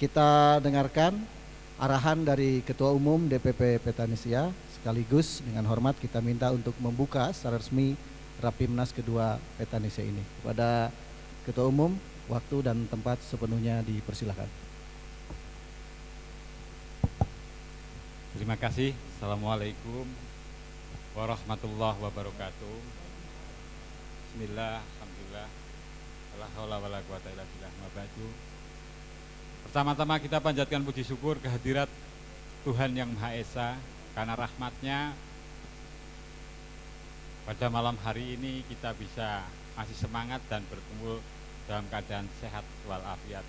kita dengarkan arahan dari Ketua Umum DPP Petanesia. Sekaligus dengan hormat kita minta untuk membuka secara resmi Rapimnas kedua Petanesia ini. Kepada Ketua Umum, waktu dan tempat sepenuhnya dipersilakan. Terima kasih. Assalamualaikum warahmatullahi wabarakatuh. Bismillah, alhamdulillah, la haula wala quwata illa billah. Pertama-tama kita panjatkan puji syukur kehadirat Tuhan Yang Maha Esa, karena rahmatnya pada malam hari ini kita bisa masih semangat dan berkumpul dalam keadaan sehat walafiat.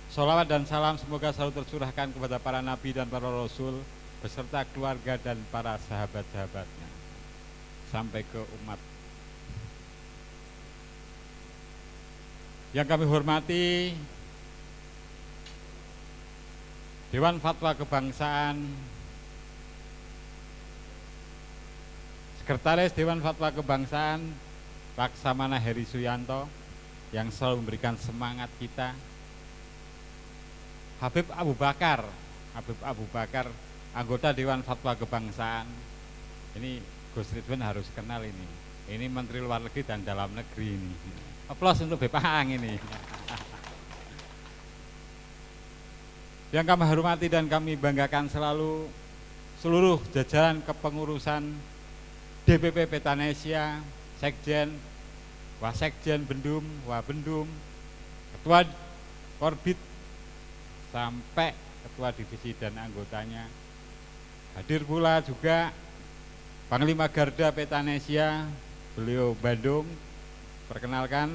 Sholawat dan salam semoga selalu tercurahkan kepada para nabi dan para rasul beserta keluarga dan para sahabat-sahabatnya sampai ke umat. Yang kami hormati Dewan Fatwa Kebangsaan, Sekretaris Dewan Fatwa Kebangsaan Laksamana Heri Suyanto yang selalu memberikan semangat kita, Habib Abu Bakar, anggota Dewan Fatwa Kebangsaan. Ini Gus Ridwan harus kenal ini. Ini Menteri Luar Negeri dan Dalam Negeri ini. Aplaus untuk Bepang ini. Yang kami hormati dan kami banggakan selalu seluruh jajaran kepengurusan DPP Petanesia, Sekjen, Wasekjen Bendum, Wabendum, Ketua Korbit, sampai Ketua Divisi dan anggotanya. Hadir pula juga Panglima Garda Petanesia, beliau Bandung. Perkenalkan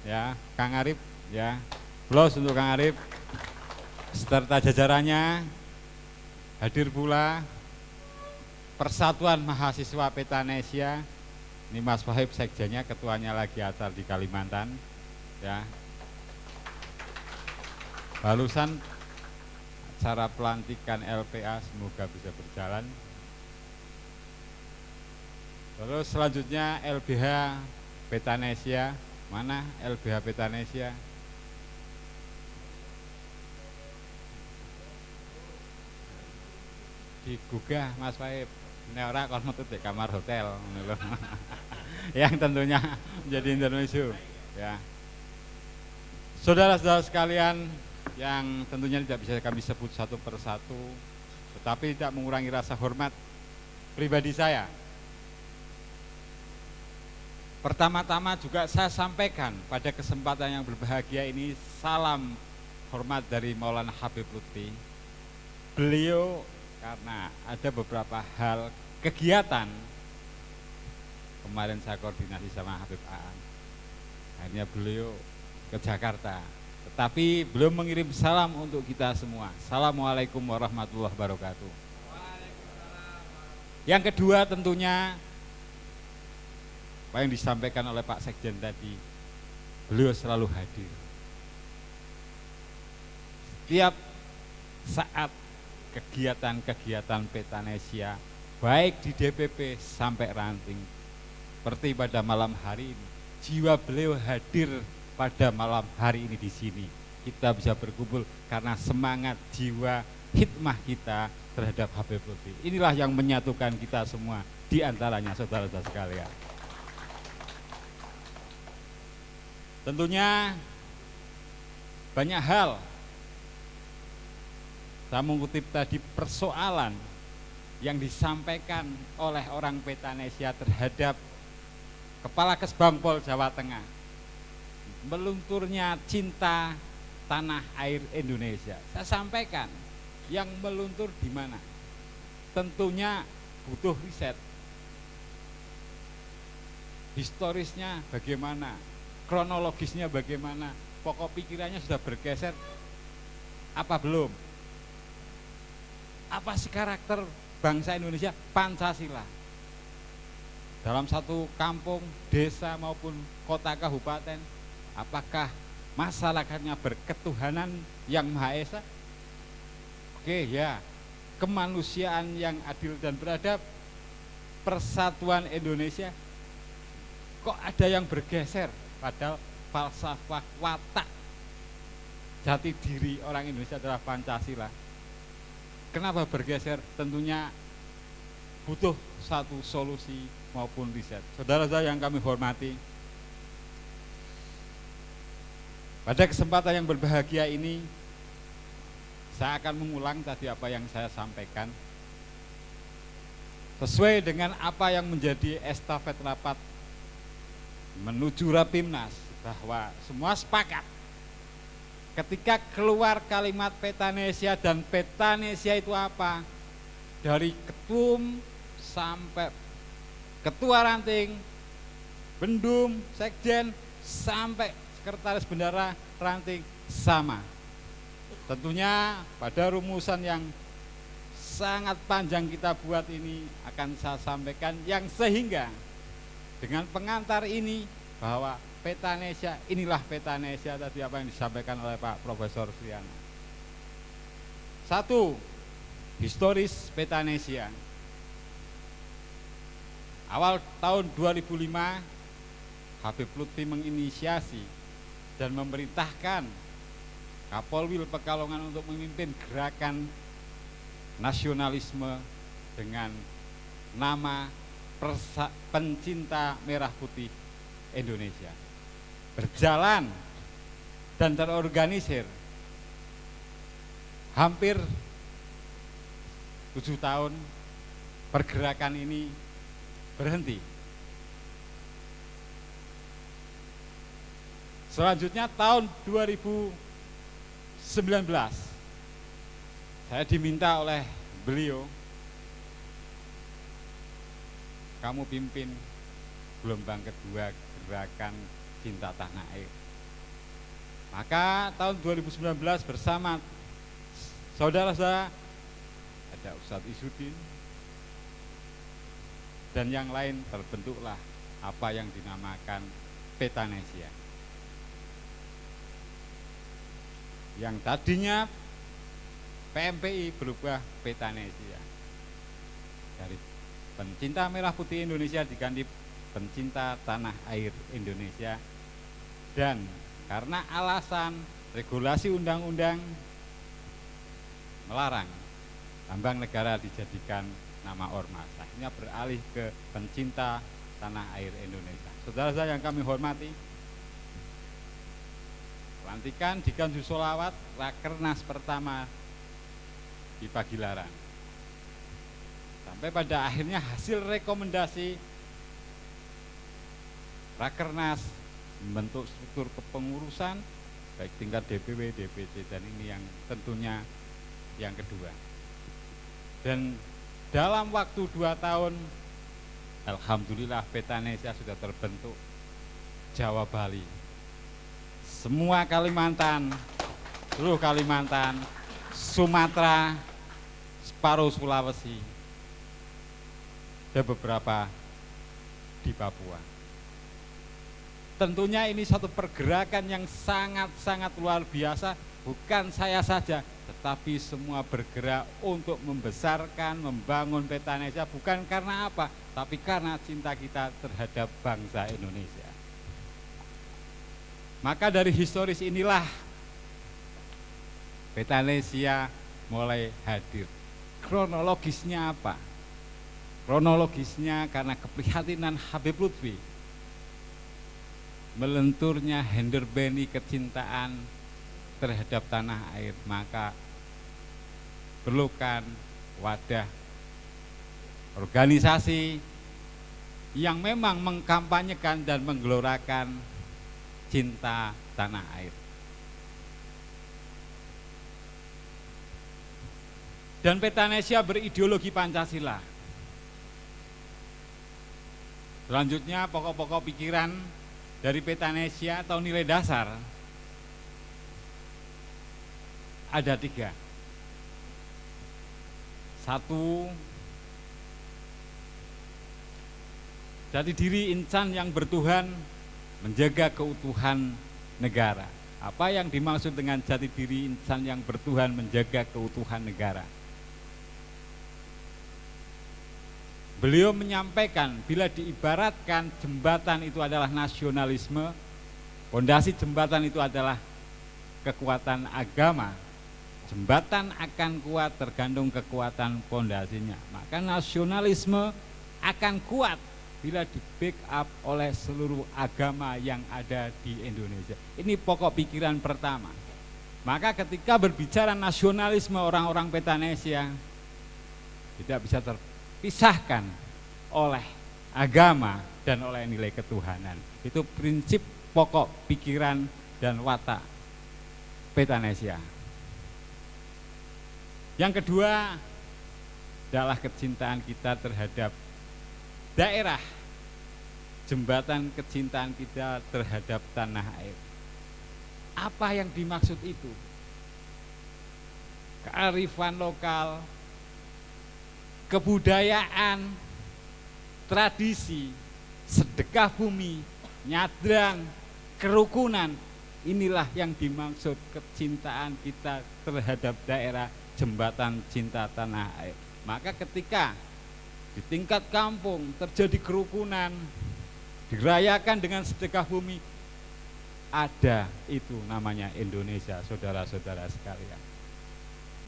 ya, Kang Arif ya. Aplaus untuk Kang Arif serta jajarannya. Hadir pula Persatuan Mahasiswa Petanesia. Ini Mas Wahib sekjennya, ketuanya lagi acara di Kalimantan ya. Barusan acara pelantikan LPA semoga bisa berjalan. Terus selanjutnya LBH Petanesia, mana LBH Petanesia? Digugah Mas Wahib, ini ora kon metu di kamar hotel yang tentunya menjadi Indonesia ya. Saudara-saudara sekalian yang tentunya tidak bisa kami sebut satu persatu, tetapi tidak mengurangi rasa hormat pribadi saya. Pertama-tama juga saya sampaikan pada kesempatan yang berbahagia ini salam hormat dari Maulana Habib Lutfi. Beliau karena ada beberapa hal kegiatan, kemarin saya koordinasi sama Habib Aan, akhirnya beliau ke Jakarta, tetapi beliau mengirim salam untuk kita semua. Assalamualaikum warahmatullahi wabarakatuh. Yang kedua tentunya apa yang disampaikan oleh Pak Sekjen tadi, beliau selalu hadir setiap saat kegiatan-kegiatan Petanesia, baik di DPP sampai ranting. Seperti pada malam hari ini, jiwa beliau hadir pada malam hari ini di sini. Kita bisa berkumpul karena semangat jiwa hikmah kita terhadap Habib Lutfi. Inilah yang menyatukan kita semua, di antaranya saudara-saudara sekalian. Tentunya banyak hal. Saya mengutip tadi persoalan yang disampaikan oleh orang Petanesia terhadap Kepala Kesbangpol Jawa Tengah. Melunturnya cinta tanah air Indonesia. Saya sampaikan, yang meluntur di mana? Tentunya butuh riset. Historisnya bagaimana? Kronologisnya bagaimana? Pokok pikirannya sudah bergeser apa belum? Apa sih karakter bangsa Indonesia? Pancasila. Dalam satu kampung, desa maupun kota kabupaten, apakah masyarakatnya berketuhanan yang Maha Esa? Oke ya, kemanusiaan yang adil dan beradab, persatuan Indonesia. Kok ada yang bergeser? Padahal falsafah watak jati diri orang Indonesia adalah Pancasila. Kenapa bergeser? Tentunya butuh satu solusi maupun riset. Saudara-saudara yang kami hormati, pada kesempatan yang berbahagia ini, saya akan mengulang tadi apa yang saya sampaikan, sesuai dengan apa yang menjadi estafet rapat menuju Rapimnas, bahwa semua sepakat ketika keluar kalimat Petanesia, dan Petanesia itu apa? Dari ketum sampai ketua ranting, bendum, sekjen, sampai sekretaris bendara ranting sama. Tentunya pada rumusan yang sangat panjang kita buat ini akan saya sampaikan, yang sehingga dengan pengantar ini bahwa Petanesia, inilah Petanesia tadi apa yang disampaikan oleh Pak Profesor Sriana. Satu, historis Petanesia. Awal tahun 2005 Habib Lutfi menginisiasi dan memerintahkan Kapolwil Pekalongan untuk memimpin gerakan nasionalisme dengan nama Pencinta Merah Putih Indonesia. Berjalan dan terorganisir hampir 7 tahun, pergerakan ini berhenti. Selanjutnya tahun 2019 saya diminta oleh beliau, kamu pimpin gelombang kedua gerakan Cinta Tanah Air. Maka tahun 2019 bersama saudara-saudara, ada Ustadz Isudin dan yang lain, terbentuklah apa yang dinamakan Petanesia. Yang tadinya PMPI berubah Petanesia. Dari Pencinta Merah Putih Indonesia diganti Pencinta Tanah Air Indonesia. Dan karena alasan regulasi undang-undang melarang lambang negara dijadikan nama ormas, akhirnya beralih ke Pencinta Tanah Air Indonesia. Saudara-saudara yang kami hormati, pelantikan di Ganju Solawat Rakernas pertama di Pagilaran, sampai pada akhirnya hasil rekomendasi Rakernas membentuk struktur kepengurusan baik tingkat DPW, DPC, dan ini yang tentunya yang kedua. Dan dalam waktu 2 tahun alhamdulillah Petanesia sudah terbentuk. Jawa, Bali, semua Kalimantan, seluruh Kalimantan, Sumatera, separuh Sulawesi, dan beberapa di Papua. Tentunya ini satu pergerakan yang sangat-sangat luar biasa. Bukan saya saja, tetapi semua bergerak untuk membesarkan, membangun Petanesia. Bukan karena apa, tapi karena cinta kita terhadap bangsa Indonesia. Maka dari historis inilah Petanesia mulai hadir. Kronologisnya apa? Kronologisnya karena keprihatinan Habib Lutfi, melenturnya henderbeni kecintaan terhadap tanah air, maka perlukan wadah organisasi yang memang mengkampanyekan dan menggelorakan cinta tanah air. Dan Petanesia berideologi Pancasila. Selanjutnya pokok-pokok pikiran dari Petanesia atau nilai dasar ada 3. 1, jati diri insan yang bertuhan menjaga keutuhan negara. Apa yang dimaksud dengan jati diri insan yang bertuhan menjaga keutuhan negara? Beliau menyampaikan bila diibaratkan jembatan itu adalah nasionalisme, fondasi jembatan itu adalah kekuatan agama, jembatan akan kuat tergantung kekuatan pondasinya. Maka nasionalisme akan kuat bila di backup oleh seluruh agama yang ada di Indonesia. Ini pokok pikiran pertama. Maka ketika berbicara nasionalisme orang-orang Petanesia tidak bisa terpisahkan oleh agama dan oleh nilai ketuhanan. Itu prinsip pokok pikiran dan watak Petanesia. Yang kedua adalah kecintaan kita terhadap daerah, jembatan kecintaan kita terhadap tanah air. Apa yang dimaksud itu? Kearifan lokal, kebudayaan, tradisi, sedekah bumi, nyadran, kerukunan, inilah yang dimaksud kecintaan kita terhadap daerah, jembatan cinta tanah air. Maka ketika di tingkat kampung terjadi kerukunan, dirayakan dengan sedekah bumi, ada itu namanya Indonesia, saudara-saudara sekalian.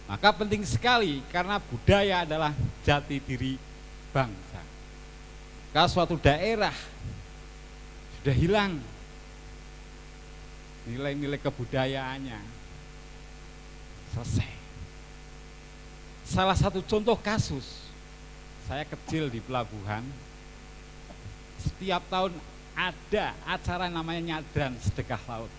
Maka penting sekali karena budaya adalah jati diri bangsa. Kalau suatu daerah sudah hilang nilai-nilai kebudayaannya, selesai. Salah satu contoh kasus, saya kecil di pelabuhan, setiap tahun ada acara namanya nyadran sedekah laut.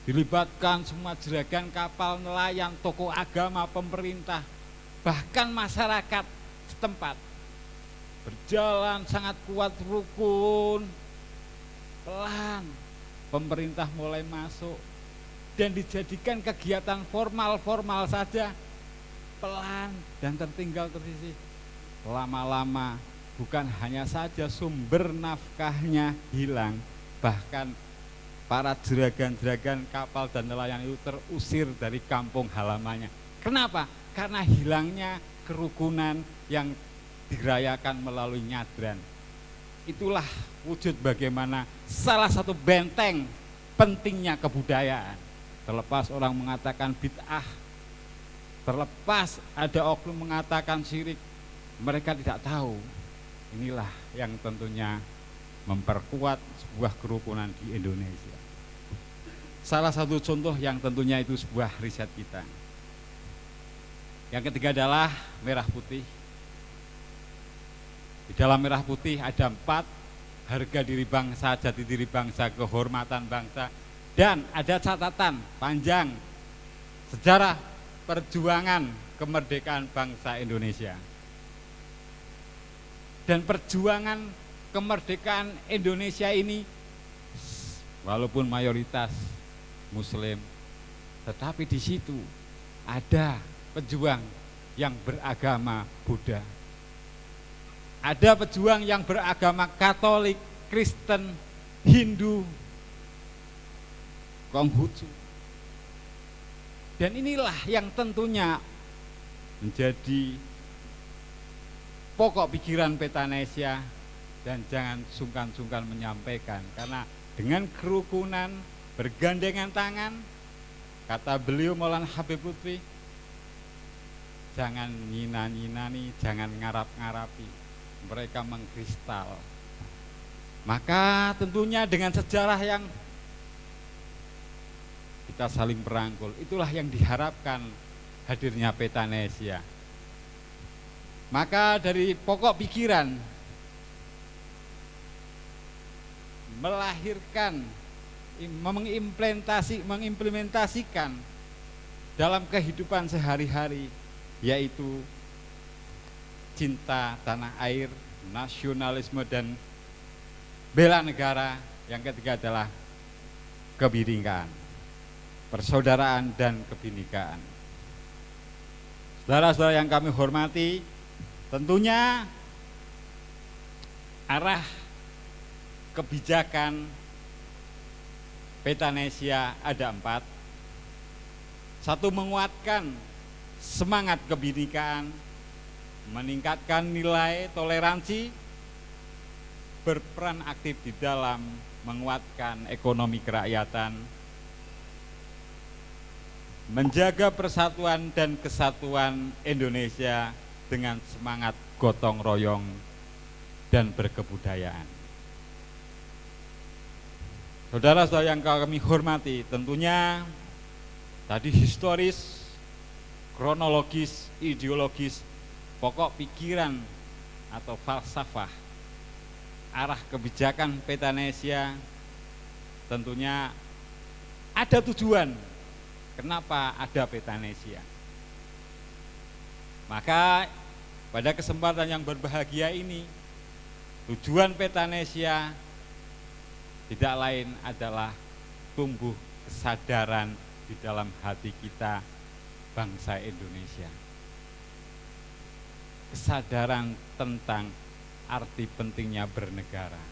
Dilibatkan semua juragan kapal, nelayan, tokoh agama, pemerintah, bahkan masyarakat setempat. Berjalan sangat kuat, rukun, pelan. Pemerintah mulai masuk dan dijadikan kegiatan formal-formal saja, pelan dan tertinggal tersisih. Lama-lama bukan hanya saja sumber nafkahnya hilang, bahkan para juragan-juragan kapal dan nelayan itu terusir dari kampung halamannya. Kenapa? Karena hilangnya kerukunan yang dirayakan melalui nyadran. Itulah wujud bagaimana salah satu benteng pentingnya kebudayaan. Terlepas orang mengatakan bid'ah, terlepas ada oknum mengatakan syirik, mereka tidak tahu. Inilah yang tentunya memperkuat sebuah kerukunan di Indonesia. Salah satu contoh yang tentunya itu sebuah riset kita. Yang ketiga adalah merah putih. Di dalam merah putih ada 4, harga diri bangsa, jati diri bangsa, kehormatan bangsa, dan ada catatan panjang sejarah perjuangan kemerdekaan bangsa Indonesia. Dan perjuangan kemerdekaan Indonesia ini walaupun mayoritas Muslim, tetapi di situ ada pejuang yang beragama Buddha. Ada pejuang yang beragama Katolik, Kristen, Hindu, Konghucu. Dan inilah yang tentunya menjadi pokok pikiran Petanesia dan jangan sungkan-sungkan menyampaikan, karena dengan kerukunan, bergandengan tangan, kata beliau Maulana Habib Lutfi, jangan nyina-nyinani, jangan ngarap-ngarapi, mereka mengkristal. Maka tentunya dengan sejarah yang kita saling merangkul, itulah yang diharapkan hadirnya Petanesia. Maka dari pokok pikiran melahirkan, mengimplementasikan dalam kehidupan sehari-hari, yaitu cinta tanah air, nasionalisme dan bela negara. Yang ketiga adalah kebinekaan, persaudaraan dan kebinekaan. Saudara-saudara yang kami hormati, tentunya arah kebijakan Petanesia ada 4. 1, menguatkan semangat kebinekaan, meningkatkan nilai toleransi, berperan aktif di dalam menguatkan ekonomi kerakyatan, menjaga persatuan dan kesatuan Indonesia dengan semangat gotong royong dan berkebudayaan. Saudara-saudara yang kami hormati, tentunya tadi historis, kronologis, ideologis, pokok pikiran atau falsafah arah kebijakan Petanesia tentunya ada tujuan kenapa ada Petanesia. Maka pada kesempatan yang berbahagia ini, tujuan Petanesia tidak lain adalah tumbuh kesadaran di dalam hati kita bangsa Indonesia. Kesadaran tentang arti pentingnya bernegara.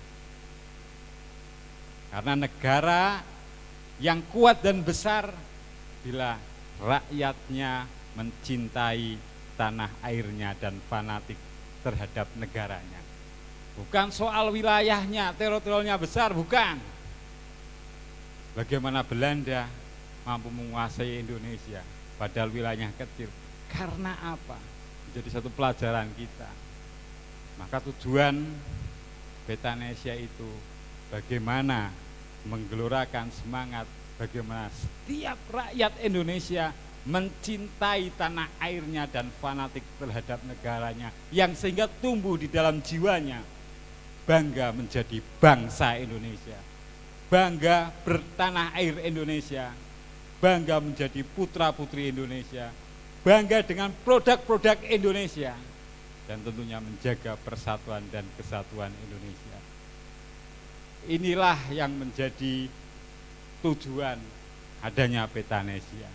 Karena negara yang kuat dan besar bila rakyatnya mencintai tanah airnya dan fanatik terhadap negaranya. Bukan soal wilayahnya, teritorialnya besar, bukan. Bagaimana Belanda mampu menguasai Indonesia padahal wilayahnya kecil. Karena apa? Menjadi satu pelajaran kita. Maka tujuan Petanesia itu bagaimana menggelorakan semangat, bagaimana setiap rakyat Indonesia mencintai tanah airnya dan fanatik terhadap negaranya, yang sehingga tumbuh di dalam jiwanya bangga menjadi bangsa Indonesia, bangga bertanah air Indonesia, bangga menjadi putra-putri Indonesia, bangga dengan produk-produk Indonesia, dan tentunya menjaga persatuan dan kesatuan Indonesia. Inilah yang menjadi tujuan adanya Petanesia.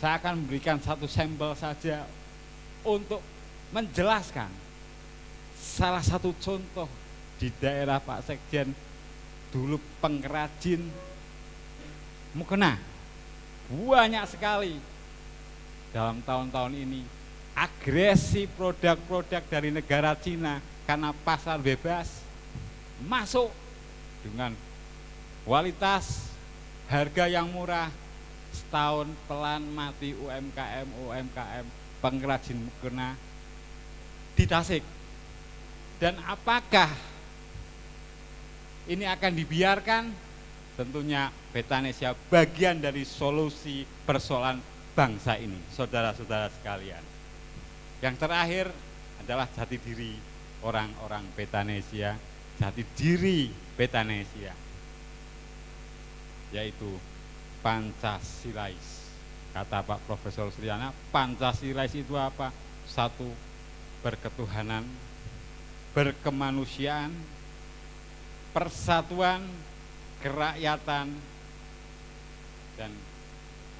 Saya akan memberikan satu sampel saja untuk menjelaskan salah satu contoh di daerah Pak Sekjen, dulu pengrajin mukena. Banyak sekali dalam tahun-tahun ini agresi produk-produk dari negara Cina karena pasar bebas masuk dengan kualitas harga yang murah, setahun pelan mati UMKM pengrajin mukena di Tasik. Dan apakah ini akan dibiarkan? Tentunya Petanesia bagian dari solusi persoalan bangsa ini, saudara-saudara sekalian. Yang terakhir adalah jati diri orang-orang Petanesia, jati diri Petanesia, yaitu Pancasilais. Kata Pak Profesor Suryana, Pancasilais itu apa? Satu, berketuhanan, berkemanusiaan, persatuan, kerakyatan, dan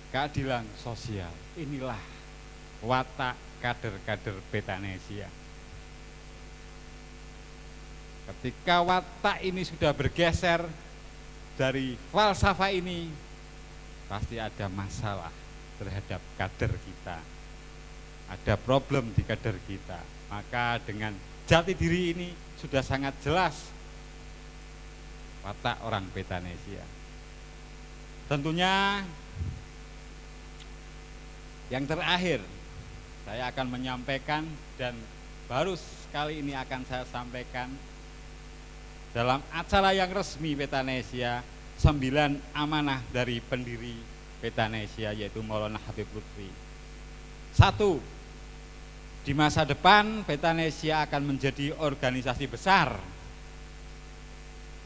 keadilan sosial. Inilah watak kader-kader Petanesia. Ketika watak ini sudah bergeser dari falsafah ini, pasti ada masalah terhadap kader kita, ada problem di kader kita. Maka dengan jati diri ini sudah sangat jelas watak orang Petanesia. Tentunya yang terakhir saya akan menyampaikan, dan baru sekali ini akan saya sampaikan dalam acara yang resmi Petanesia, 9 amanah dari pendiri Petanesia, yaitu Maulana Habib Lutfi. 1. Di masa depan Petanesia akan menjadi organisasi besar,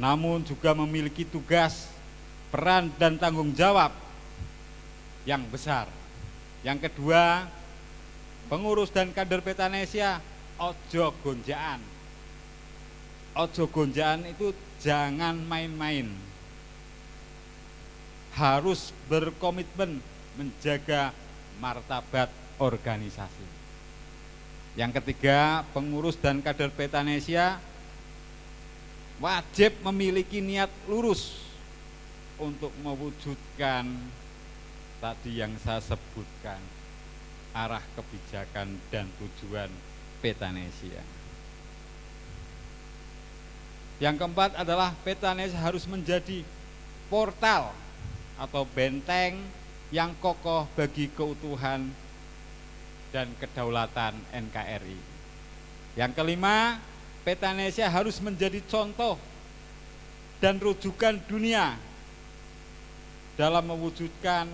namun juga memiliki tugas, peran, dan tanggung jawab yang besar. Yang kedua, pengurus dan kader Petanesia ojo gonjaan. Ojo gonjaan itu jangan main-main. Harus berkomitmen menjaga martabat organisasi. Yang ketiga, pengurus dan kader Petanesia wajib memiliki niat lurus untuk mewujudkan tadi yang saya sebutkan, arah kebijakan dan tujuan Petanesia. Yang keempat adalah Petanesia harus menjadi portal atau benteng yang kokoh bagi keutuhan dan kedaulatan NKRI. Yang kelima, Petanesia harus menjadi contoh dan rujukan dunia dalam mewujudkan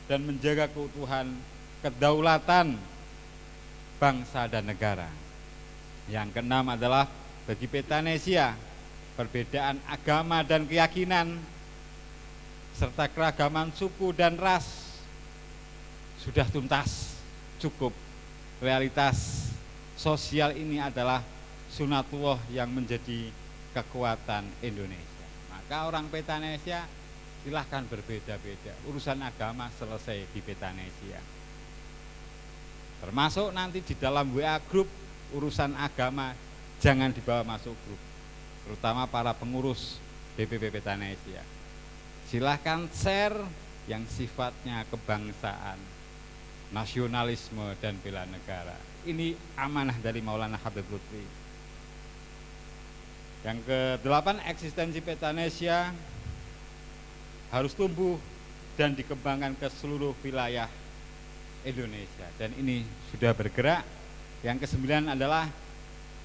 dan menjaga keutuhan kedaulatan bangsa dan negara. Yang keenam adalah bagi Petanesia, perbedaan agama dan keyakinan serta keragaman suku dan ras sudah tuntas, cukup. Realitas sosial ini adalah sunatullah yang menjadi kekuatan Indonesia. Maka orang Petanesia silahkan berbeda-beda, urusan agama selesai di Petanesia. Termasuk nanti di dalam WA Group, urusan agama jangan dibawa masuk grup, terutama para pengurus DPP Petanesia. Silahkan share yang sifatnya kebangsaan, nasionalisme dan bela negara. Ini amanah dari Maulana Habib Lutfi. Yang kedelapan, eksistensi Petanesia harus tumbuh dan dikembangkan ke seluruh wilayah Indonesia, dan ini sudah bergerak. Yang kesembilan adalah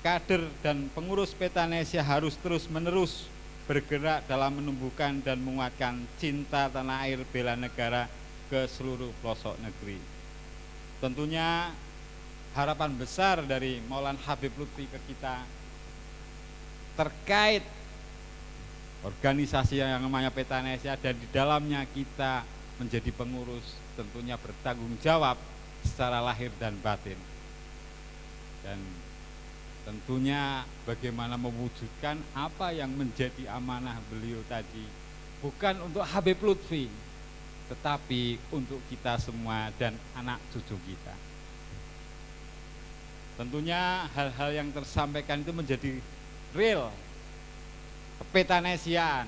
kader dan pengurus Petanesia harus terus-menerus bergerak dalam menumbuhkan dan menguatkan cinta tanah air bela negara ke seluruh pelosok negeri. Tentunya harapan besar dari Maulana Habib Lutfi ke kita terkait organisasi yang namanya Petanesia, dan di dalamnya kita menjadi pengurus tentunya bertanggung jawab secara lahir dan batin. Dan tentunya bagaimana mewujudkan apa yang menjadi amanah beliau tadi, bukan untuk Habib Lutfi, tetapi untuk kita semua dan anak cucu kita. Tentunya hal-hal yang tersampaikan itu menjadi real kepetanesiaan,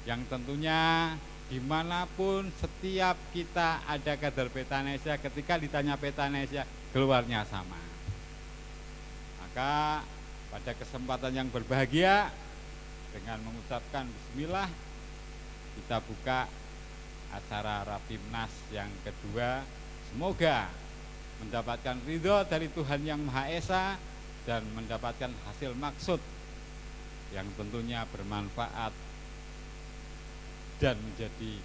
yang tentunya dimanapun setiap kita ada kader Petanesia, ketika ditanya Petanesia keluarnya sama. Maka pada kesempatan yang berbahagia, dengan mengucapkan bismillah, kita buka acara Rapimnas yang kedua. Semoga mendapatkan ridho dari Tuhan Yang Maha Esa dan mendapatkan hasil maksud yang tentunya bermanfaat dan menjadi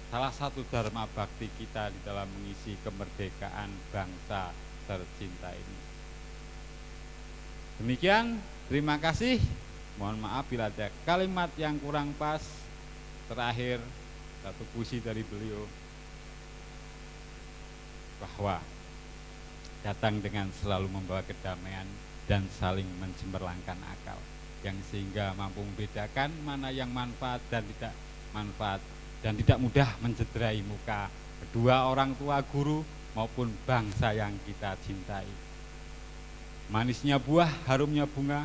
salah satu dharma bakti kita di dalam mengisi kemerdekaan bangsa tercinta ini. Demikian, terima kasih. Mohon maaf bila ada kalimat yang kurang pas. Terakhir, satu puisi dari beliau, bahwa datang dengan selalu membawa kedamaian dan saling mencemerlangkan akal, yang sehingga mampu membedakan mana yang manfaat dan tidak manfaat, dan tidak mudah mencederai muka kedua orang tua, guru maupun bangsa yang kita cintai. Manisnya buah, harumnya bunga,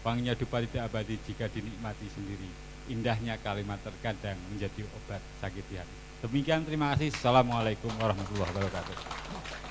wanginya dupa tidak abadi jika dinikmati sendiri. Indahnya kalimat terkadang menjadi obat sakit hati. Demikian, terima kasih. Assalamualaikum warahmatullahi wabarakatuh.